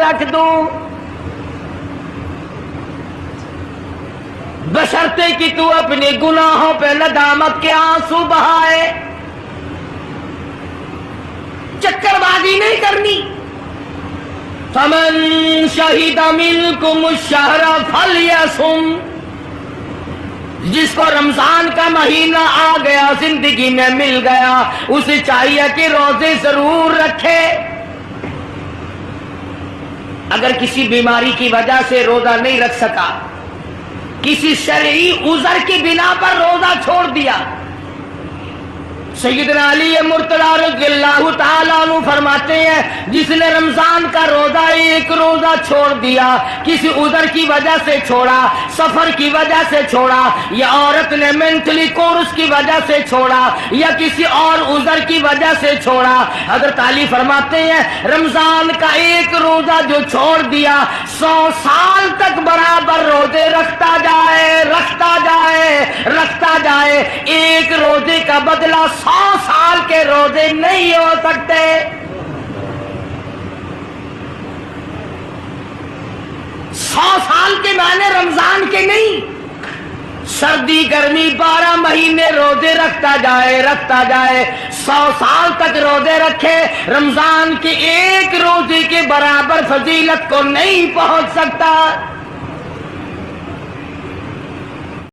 رکھ دوں، بشرطے کہ تو اپنے گناہوں پہ ندامت کے آنسو بہائے، چکر بازی نہیں کرنی۔ فمن شہد منکم الشہر فلیصم، جس کو رمضان کا مہینہ آ گیا، زندگی میں مل گیا، اسے چاہیے کہ روزے ضرور رکھے۔ اگر کسی بیماری کی وجہ سے روزہ نہیں رکھ سکا، کسی شرعی عذر کی بنا پر روزہ چھوڑ دیا، سیدنا علی مرتضی رضی اللہ تعالیٰ عنہ فرماتے ہیں جس نے رمضان کا روزہ ایک روزہ چھوڑ دیا، کسی عذر کی وجہ سے چھوڑا، سفر کی وجہ سے چھوڑا، یا عورت نے مینٹلی کورس کی وجہ سے چھوڑا، یا کسی اور عذر کی وجہ سے چھوڑا، حضرت علی فرماتے ہیں رمضان کا ایک روزہ جو چھوڑ دیا، 100 سال تک برابر روزے رکھتا جائے، رکھتا جائے، رکھتا جائے، ایک روزے کا بدلہ 100 سال کے روزے نہیں ہو سکتے۔ 100 سال کے معنی رمضان کے نہیں، سردی گرمی 12 مہینے روزے رکھتا جائے، رکھتا جائے، 100 سال تک روزے رکھے، رمضان کے ایک روزے کے برابر فضیلت کو نہیں پہنچ سکتا۔